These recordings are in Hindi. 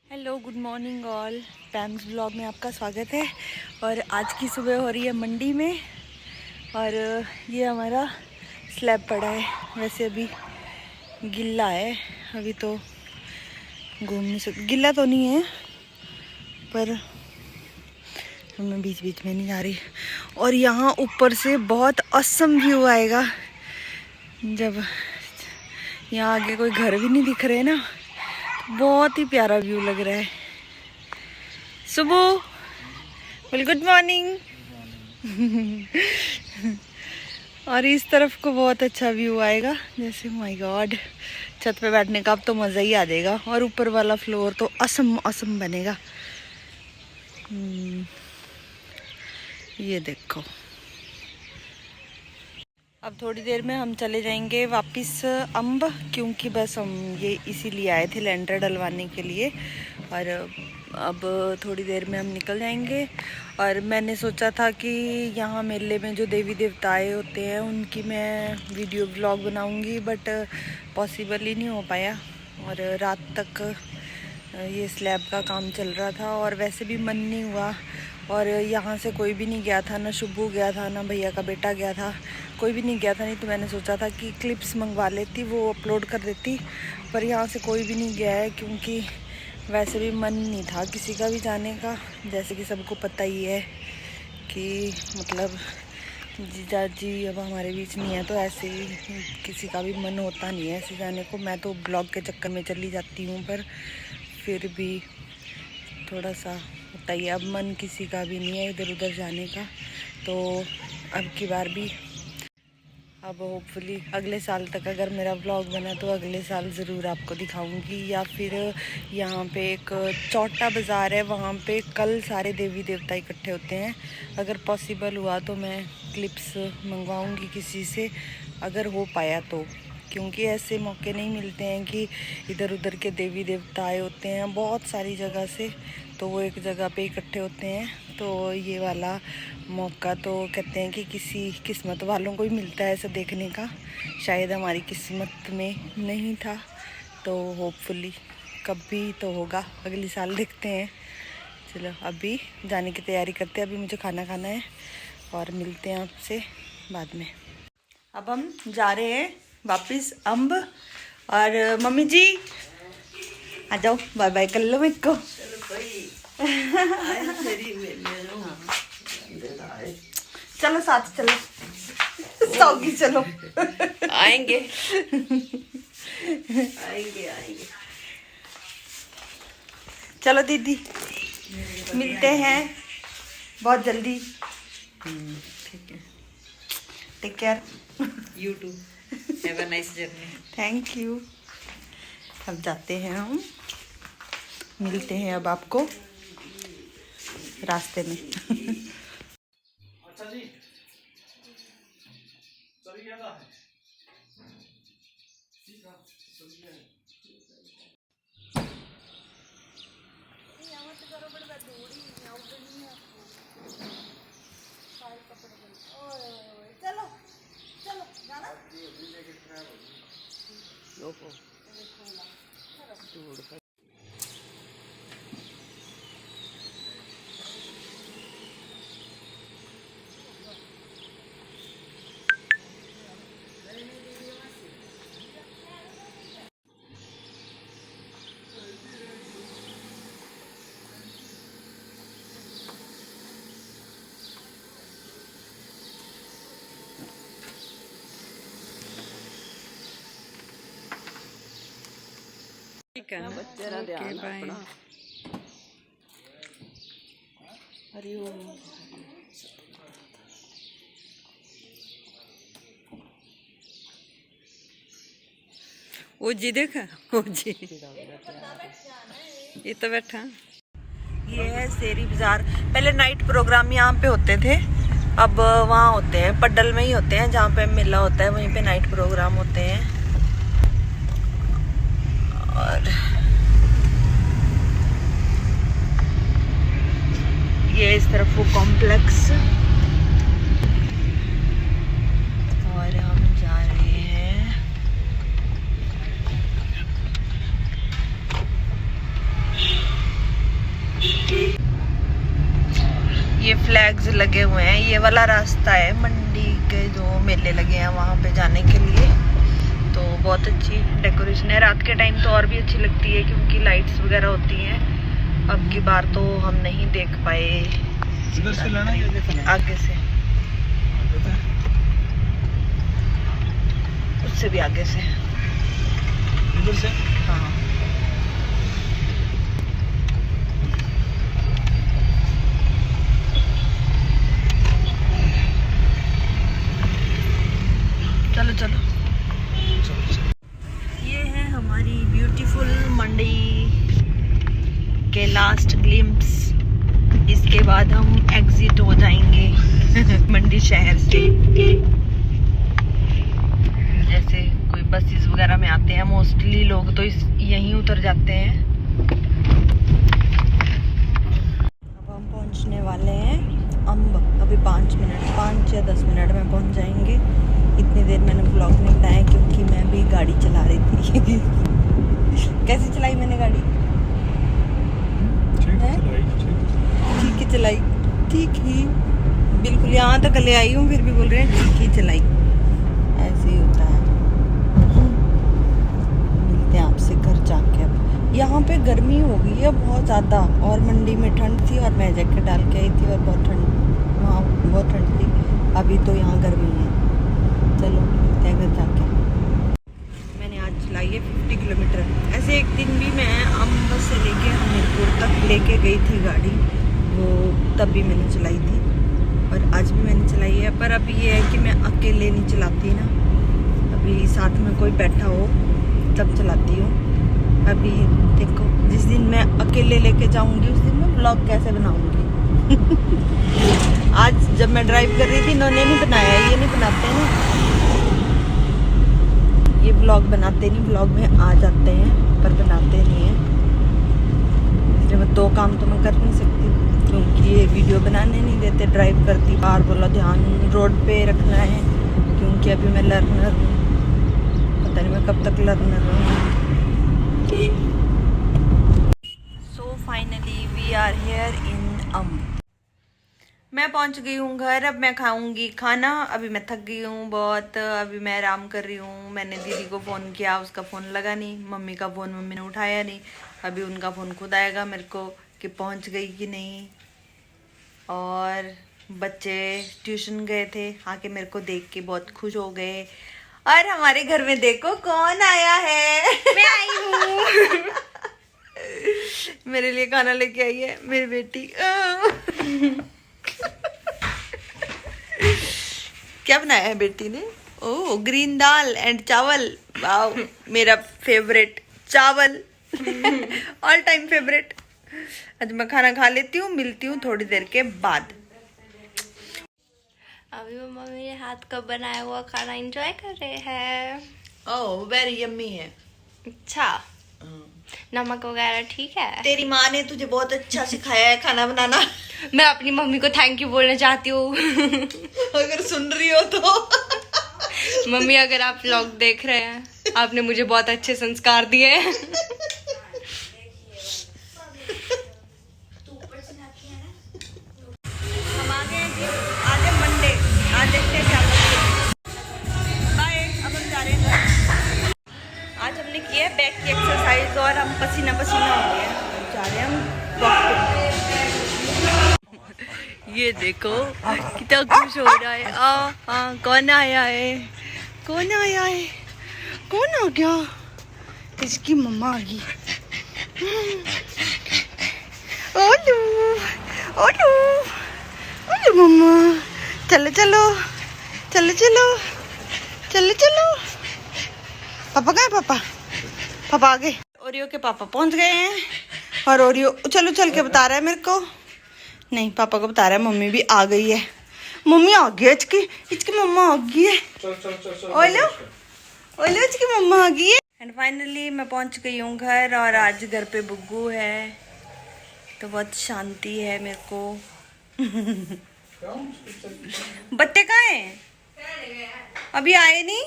Hello, good morning all. Pam's blog में आपका स्वागत है। और आज की सुबह हो रही है मंडी में। और ये हमारा स्लैब पड़ा है। वैसे अभी गिल्ला है, अभी तो घूम नहीं सकते। गिल्ला तो नहीं है पर मैं बीच बीच में नहीं आ रही। और यहाँ ऊपर से बहुत असम व्यू आएगा जब यहाँ आगे कोई घर भी नहीं दिख रहे ना। बहुत ही प्यारा व्यू लग रहा है। सुबह वेल, गुड मॉर्निंग। और इस तरफ को बहुत अच्छा व्यू आएगा, जैसे माय गॉड छत पे बैठने का अब तो मज़ा ही आ जाएगा। और ऊपर वाला फ्लोर तो असम असम बनेगा। ये देखो, अब थोड़ी देर में हम चले जाएंगे वापस अम्ब, क्योंकि बस हम ये इसीलिए आए थे लेंटर डलवाने के लिए। और अब थोड़ी देर में हम निकल जाएंगे। और मैंने सोचा था कि यहाँ मेले में जो देवी देवता आए होते हैं उनकी मैं वीडियो ब्लॉग बनाऊंगी, बट पॉसिबल ही नहीं हो पाया। और रात तक ये स्लैब का काम चल रहा था और वैसे भी मन नहीं हुआ। और यहाँ से कोई भी नहीं गया था, ना शुभू गया था, ना भैया का बेटा गया था, कोई भी नहीं गया था। नहीं तो मैंने सोचा था कि क्लिप्स मंगवा लेती, वो अपलोड कर देती। पर यहाँ से कोई भी नहीं गया है, क्योंकि वैसे भी मन नहीं था किसी का भी जाने का। जैसे कि सबको पता ही है कि मतलब जीजा जी अब हमारे बीच नहीं है, तो ऐसे ही किसी का भी मन होता नहीं है ऐसे जाने को। मैं तो ब्लॉग के चक्कर में चली जाती हूँ, पर फिर भी थोड़ा सा होता ही है। अब मन किसी का भी नहीं है इधर उधर जाने का। तो अब की बार भी अब होपफुली अगले साल तक अगर मेरा ब्लॉग बना तो अगले साल ज़रूर आपको दिखाऊंगी। या फिर यहाँ पे एक चौटा बाज़ार है, वहाँ पे कल सारे देवी देवता इकट्ठे होते हैं। अगर पॉसिबल हुआ तो मैं क्लिप्स मंगवाऊंगी किसी से, अगर हो पाया तो। क्योंकि ऐसे मौके नहीं मिलते हैं कि इधर उधर के देवी देवता आए होते हैं बहुत सारी जगह से, तो वो एक जगह पे इकट्ठे होते हैं। तो ये वाला मौका तो कहते हैं कि किसी किस्मत वालों को ही मिलता है ऐसा देखने का। शायद हमारी किस्मत में नहीं था, तो होपफुली कभी तो होगा, अगले साल देखते हैं। चलो अभी जाने की तैयारी करते हैं, अभी मुझे खाना खाना है और मिलते हैं आपसे बाद में। अब हम जा रहे हैं वापस अम्ब। और मम्मी जी आ जाओ, बाय बाय कर लो मेरे को। चलो साथ चलो, सौगी चलो। आएंगे आएंगे आएंगे। चलो दीदी, मिलते हैं बहुत जल्दी। ठीक है, take care. You too, have a nice journey. Thank you. अब जाते हैं हम, मिलते हैं अब आपको रास्ते में। अच्छा जी, चलिए ना। ठीक है, चलिए। चलो चलो जाना। ठीक है, बच्चे ना ध्यान अपना। हरिओम। वो जी देखा, वो जी ये तो बैठा। ये है शेरी बाजार। पहले नाइट प्रोग्राम यहाँ पे होते थे, अब वहाँ होते हैं पड्डल में ही होते हैं, जहाँ पे मेला होता है वहीं पे नाइट प्रोग्राम होते हैं। और ये इस तरफ वो कॉम्प्लेक्स। और हम जा रहे हैं फ्लैग्स लगे हुए हैं। ये वाला रास्ता है मंडी के जो मेले लगे हैं वहाँ पे जाने के लिए। तो बहुत अच्छी डेकोरेशन है। रात के टाइम तो और भी अच्छी लगती है क्योंकि लाइट्स वगैरह होती हैं। अब की बार तो हम नहीं देख पाए। इधर से लेना या इधर से? आगे से, उससे भी आगे से। इधर से? हाँ चलो चलो। ये है हमारी ब्यूटीफुल मंडी के लास्ट ग्लिम्प्स। इसके बाद हम एग्जिट हो जाएंगे मंडी शहर से। जैसे कोई बसेस वगैरह में आते हैं मोस्टली लोग तो यहीं उतर जाते हैं। अब हम पहुंचने वाले हैं अम्ब। अभी 5 या 10 मिनट में पहुंच जाएंगे। इतनी देर मैंने ब्लॉग नहीं बनाया क्योंकि मैं भी गाड़ी चला रही थी। कैसी चलाई मैंने गाड़ी? ठीक ही चलाई, ठीक ही, बिल्कुल यहाँ तक ले आई हूँ फिर भी बोल रहे हैं ठीक ही चलाई। ऐसे ही होता है। मिलते हैं आपसे घर जाके। अब यहाँ पे गर्मी हो गई है बहुत ज़्यादा और मंडी में ठंड थी और मैं जैकेट डाल के आई थी और बहुत ठंड, वहाँ बहुत ठंड थी। अभी तो यहाँ गर्मी है। चलो मिलते हैं घर जाके। मैंने आज चलाई है 50 किलोमीटर। ऐसे एक दिन भी मैं अम्ब से लेके हमीरपुर तक लेके गई थी गाड़ी, वो तब भी मैंने चलाई थी और आज भी मैंने चलाई है। पर अभी ये है कि मैं अकेले नहीं चलाती ना, अभी साथ में कोई बैठा हो तब चलाती हूँ। अभी देखो जिस दिन मैं अकेले लेके जाऊँगी उस दिन मैं ब्लॉग कैसे बनाऊँगी। आज जब मैं ड्राइव कर रही थी इन्होंने नहीं बनाया, ये नहीं बनाते हैं, ये ब्लॉग बनाते नहीं, ब्लॉग में आ जाते हैं पर बनाते नहीं हैं। इसलिए मैं 2 काम तो मैं कर नहीं सकती क्योंकि ये वीडियो बनाने नहीं देते। ड्राइव करती बार बोला ध्यान रोड पे रखना है क्योंकि अभी मैं लर्नर हूँ, पता नहीं मैं कब तक लर्नर रहूँगी। So finally we are here in Amb. मैं पहुंच गई हूँ घर। अब मैं खाऊंगी खाना। अभी मैं थक गई हूँ बहुत, अभी मैं आराम कर रही हूँ। मैंने दीदी को फ़ोन किया, उसका फ़ोन लगा नहीं। मम्मी का फ़ोन मम्मी ने उठाया नहीं। अभी उनका फ़ोन खुद आएगा मेरे को कि पहुँच गई कि नहीं। और बच्चे ट्यूशन गए थे, आके मेरे को देख के बहुत खुश हो गए। और हमारे घर में देखो कौन आया है। मैं आई हूँ। मेरे लिए खाना लेके आई है मेरी बेटी। क्या बनाया है बेटी ने? ओह ग्रीन दाल एंड चावल। वाओ मेरा फेवरेट चावल। All time favourite. आज मैं खाना खा लेती हूँ, मिलती हूँ थोड़ी देर के बाद। अभी मम्मा मेरे हाथ का बनाया हुआ खाना एंजॉय कर रहे हैं। ओह वेरी यम्मी है। अच्छा नमक वगैरह ठीक है? तेरी माँ ने तुझे बहुत अच्छा सिखाया है खाना बनाना। मैं अपनी मम्मी को थैंक यू बोलना चाहती हूँ। अगर सुन रही हो तो। मम्मी अगर आप व्लॉग देख रहे हैं, आपने मुझे बहुत अच्छे संस्कार दिए हैं। हम आ गए हैं जी, आज है मंडे। आज देखते हैं क्या करते हैं। बाय, अब हम जा रहे हैं घर। आज हमने किया है बैक की एक्सरसाइज और हम पसीना पसीना हो गए हैं। अब जा रहे हैं हम वॉक पे। ये देखो कितना खुश हो रहा है। हाँ कौन आया है? कौन आया है? कौन आ गया? इसकी मम्मा आ गई। ओलू ओलू ओलू मम्मा। चलो चलो चलो चलो चलो चलो। पापा कहाँ है? पापा पापा आ गए। ओरियो के पापा पहुंच गए हैं और ओरियो चलो चल के बता रहा है मेरे को। नहीं पापा को बता रहा है मम्मी भी आ गई है। मम्मी आ गई है, इसकी मम्मा आ गई है। ओलो ओलो इसकी मम्मा आ गई है। एंड फाइनली मैं पहुंच गई हूँ घर और आज घर पे बुग्गू है तो बहुत शांति है मेरे को। बट्टे कहाँ हैं? अभी आए नहीं?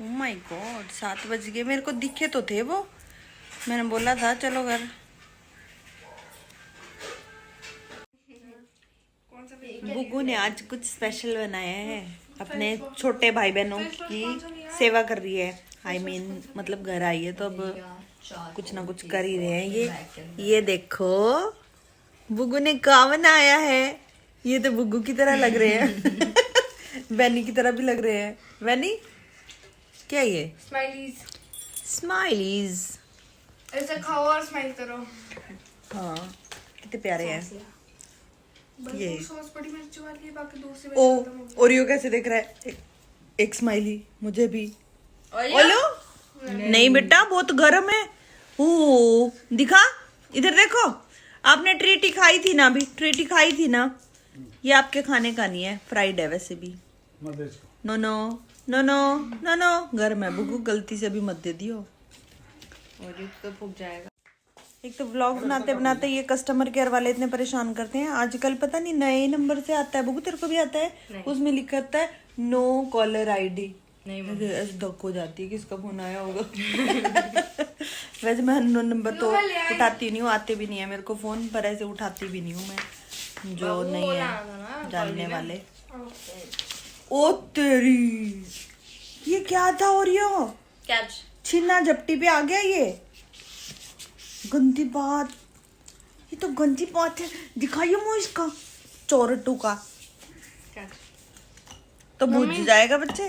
ओह माय गॉड 7 बज गए। मेरे को दिखे तो थे वो, मैंने बोला था चलो घर। बुगू ने आज कुछ स्पेशल बनाया है, अपने छोटे भाई बहनों की सेवा कर रही है। मतलब घर आई है तो अब कुछ ना कुछ कर ही रहे हैं। ये देखो बुगू ने क्या बनाया है। ये तो बुगू की तरह लग रहे हैं। वैनी की तरह भी लग रहे हैं। वैनी क्या ये? स्माइलीज। स्माइलीज। ऐसे खाओ और स्माइल करो। हाँ कितने प्यारे हैं ये। सॉस बड़ी मिर्च वाली है, बाकी दूसरी ओ ओरियो कैसे देख रहा है? एक स्माइली मुझे भी। ओलो नहीं बेटा बहुत गर्म है। ओ दिखा इधर देखो, आपने ट्रीटी खाई थी ना, अभी ट्रीटी खाई थी ना। ये आपके खाने का नहीं है, फ्राइड है वैसे भी। No no no no no no गर्म है बुगू, गलती से भी मत दे दियो और तो फूक जाएगा। एक तो व्लॉग बनाते बनाते ये कस्टमर केयर वाले इतने परेशान करते हैं। आजकल पता नहीं नए नंबर से आता है, बुगू तेरे को भी आता है? उसमें लिखा होता है नो कॉलर आईडी। नहीं ऐसे धक हो जाती है, किसका फोन आया होगा। वैसे मैं अननोन नंबर तो उठाती नहीं हूँ, आते भी नहीं है मेरे को फोन, पर ऐसे उठाती भी नहीं हूँ मैं, जो नहीं है जानने वाले। ओ तेरी ये क्या था? और यो छीना झपटी पे आ गया ये। गंदी बात, ये तो गंदी बात है। दिखाइए मुझे इसका चोरटू का तो बुझ जाएगा बच्चे।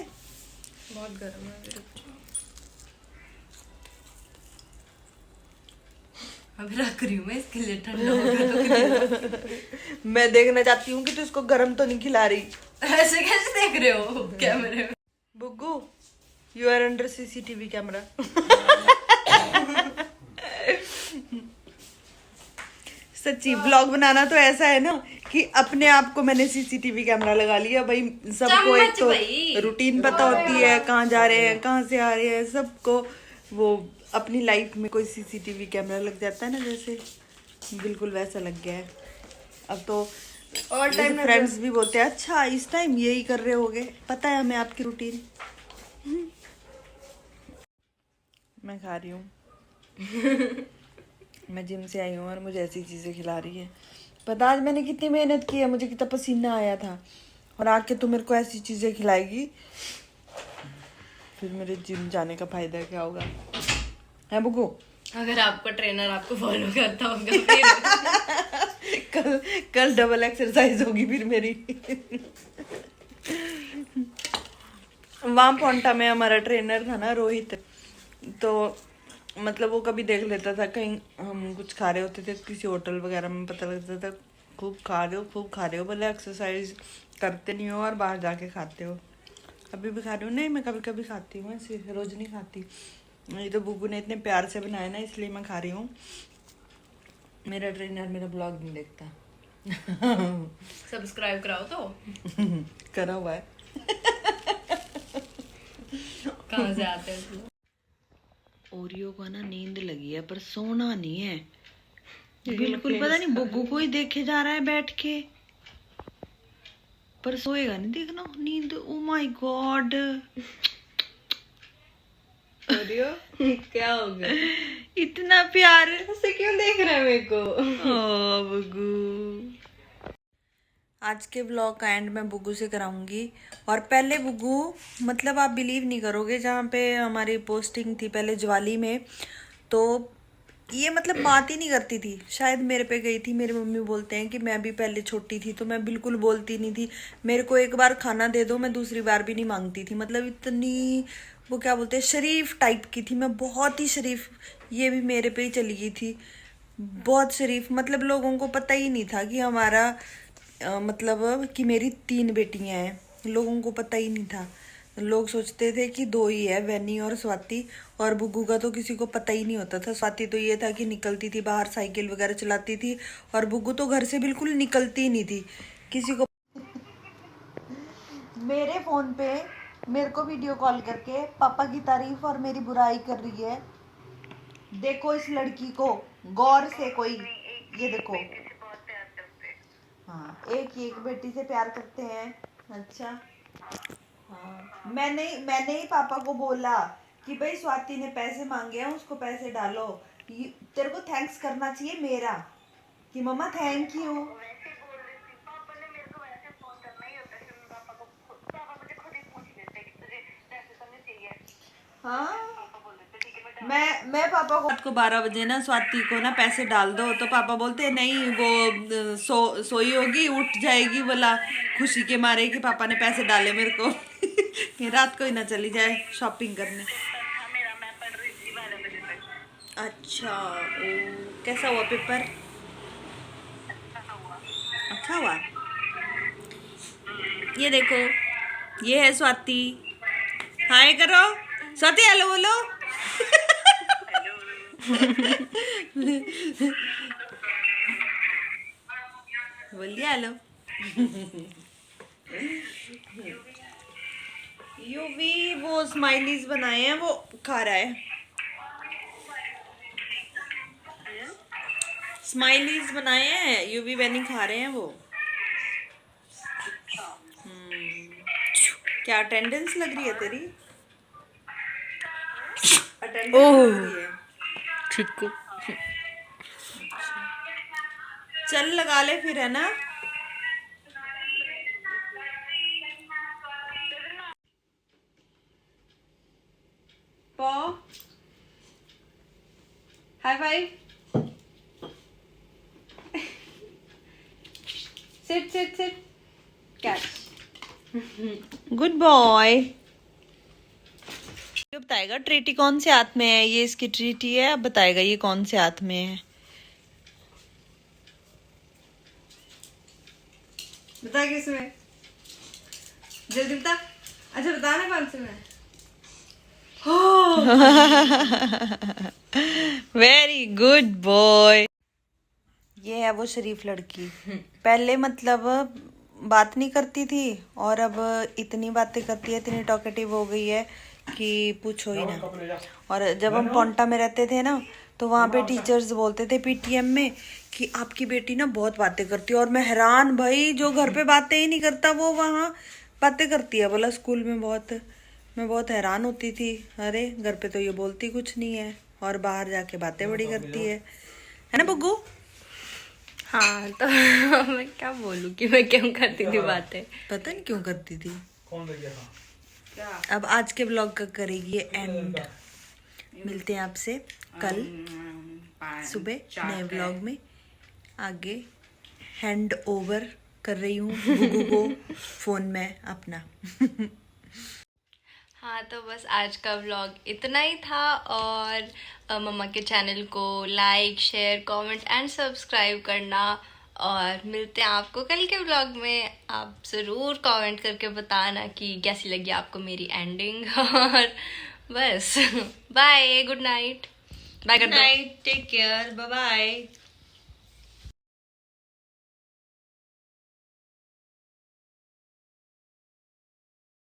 बहुत गर्म है मेरे बच्चे। अभी रख रही हूँ मैं, इसके लिए ठंडा होगा तो। मैं देखना चाहती हूँ कि तू इसको गरम तो नहीं खिला रही। ऐसे कैसे देख रहे हो कैमरे में? Buggu you are under CCTV camera. सच्ची ब्लॉग बनाना तो ऐसा है ना कि अपने आप को मैंने सीसीटीवी कैमरा लगा लिया भाई। सबको एक तो रूटीन पता होती है, कहाँ जा रहे हैं कहाँ से आ रहे हैं, सबको वो अपनी लाइफ में कोई सीसीटीवी कैमरा लग जाता है ना, जैसे बिल्कुल वैसा लग गया है अब तो। और टाइम फ्रेंड्स भी बोलते हैं अच्छा इस टाइम यही कर रहे होगे, पता है हमें आपकी रूटीन। मैं खा रही हूँ। मैं जिम से आई हूँ और मुझे ऐसी चीजें खिला रही है। पता आज मैंने कितनी मेहनत की है, मुझे कितना पसीना आया था, और आके तो मेरे को ऐसी चीजें खिलाएगी, फिर मेरे जिम जाने का फायदा क्या होगा? है बुगू? अगर आपका ट्रेनर आपको फॉलो करता होगा फिर कल डबल एक्सरसाइज होगी फिर मेरी। वहाँ पोंटा में हमारा ट्रेनर था ना रोहित, तो मतलब वो कभी देख लेता था कहीं हम कुछ खा रहे होते थे किसी होटल वगैरह में, पता लगता था खूब खा रहे हो बोले एक्सरसाइज करते नहीं हो और बाहर जाके खाते हो। अभी भी खा रही हूँ? नहीं मैं कभी कभी खाती हूँ, ऐसे रोज नहीं खाती। ये तो बुगू ने इतने प्यार से बनाया ना इसलिए मैं खा रही हूँ। मेरा ट्रेनर मेरा ब्लॉग नहीं देखता। सब्सक्राइब कराओ तो। करा हुआ है। कहाँ से आते हैं? ओरियो को ना नींद लगी है पर सोना नहीं है बिल्कुल। पता नहीं बुग्गू को ही देखे जा रहा है बैठ के, पर सोएगा नहीं। देखना नींद। ओ माय गॉड ओरियो क्या हो गया? इतना प्यार ऐसे क्यों देख रहा है मेरे को? ओ बुग्गू। आज के ब्लॉग का एंड मैं बुग्गू से कराऊंगी। और पहले बुग्गू मतलब आप बिलीव नहीं करोगे, जहाँ पे हमारी पोस्टिंग थी पहले ज्वाली में, तो ये मतलब बात ही नहीं करती थी। शायद मेरे पे गई थी, मेरी मम्मी बोलते हैं कि मैं भी पहले छोटी थी तो मैं बिल्कुल बोलती नहीं थी। मेरे को एक बार खाना दे दो मैं दूसरी बार भी नहीं मांगती थी। मतलब इतनी वो क्या बोलते हैं शरीफ टाइप की थी मैं, बहुत ही शरीफ। ये भी मेरे पे ही चली गई थी, बहुत शरीफ। मतलब लोगों को पता ही नहीं था कि हमारा मतलब कि मेरी 3 बेटियां हैं, लोगों को पता ही नहीं था। लोग सोचते थे कि 2 ही है, वैनी और स्वाति, और बुग्गू का तो किसी को पता ही नहीं होता था। स्वाति तो ये था कि निकलती थी बाहर, साइकिल वगैरह चलाती थी, और बुग्गू तो घर से बिल्कुल निकलती ही नहीं थी किसी को। मेरे फोन पे मेरे को वीडियो कॉल करके पापा की तारीफ और मेरी बुराई कर रही है। देखो इस लड़की को गौर से, कोई ये देखो। हाँ एक बेटी से प्यार करते हैं। अच्छा हाँ मैंने ही पापा को बोला कि भाई स्वाति ने पैसे मांगे हैं उसको पैसे डालो। तेरे को थैंक्स करना चाहिए मेरा कि मम्मा थैंक यू। हाँ मैं पापा को रात को 12 बजे ना स्वाति को ना पैसे डाल दो, तो पापा बोलते नहीं वो सोई होगी उठ जाएगी, बोला खुशी के मारे कि पापा ने पैसे डाले मेरे को कि रात को ही ना चली जाए शॉपिंग करने। अच्छा कैसा हुआ पेपर? अच्छा हुआ। ये देखो ये है स्वाति, हाय करो स्वाति, हेलो बोलो बोलिए हेलो। यूवी वो स्माइलीज बनाए हैं, वो खा रहा है। स्माइलीज बनाए हैं, यूवी बैनी खा रहे हैं वो। क्या अटेंडेंस लग रही है तेरी? अटेंडेंस लग रही है। ठीक को चल लगा ले फिर, है ना? पॉ high five, sit sit sit, catch, good boy. ये बताएगा ट्रीटी कौन से हाथ में है, ये इसकी ट्रीटी है, अब बताएगा ये कौन से हाथ में है। बता किसमें, जल्दी बता। अच्छा बताना कौन से में। Very good boy. ये है वो शरीफ लड़की, पहले मतलब बात नहीं करती थी और अब इतनी बातें करती है, इतनी टॉकेटिव हो गई है कि पूछो ही ना। और जब हम पोंटा में रहते थे ना, तो वहाँ पे टीचर्स बोलते थे पीटीएम में कि आपकी बेटी ना बहुत बातें करती है, और मैं हैरान, भाई जो घर पे बातें ही नहीं करता वो वहाँ बातें करती है, बोला स्कूल में बहुत। मैं बहुत हैरान होती थी, अरे घर पे तो ये बोलती कुछ नहीं है और बाहर जाके बातें बड़ी करती है ना बग्गू? हाँ तो मैं क्या बोलूँ कि मैं क्यों करती थी बातें, पता नहीं क्यों करती थी। कौन लग गया? अब आज के ब्लॉग का करेगी ये एंड। मिलते हैं आपसे कल सुबह नए ब्लॉग में। आगे हैंड ओवर कर रही हूँ गुगू को फोन में अपना। हाँ तो बस आज का व्लॉग इतना ही था, और मम्मा के चैनल को like share comment and subscribe करना, और मिलते हैं आपको कल के व्लॉग में। आप ज़रूर कमेंट करके बताना कि कैसी लगी आपको मेरी एंडिंग। और बस बाय, गुड नाइट, बाय कर दो। Take care, bye bye.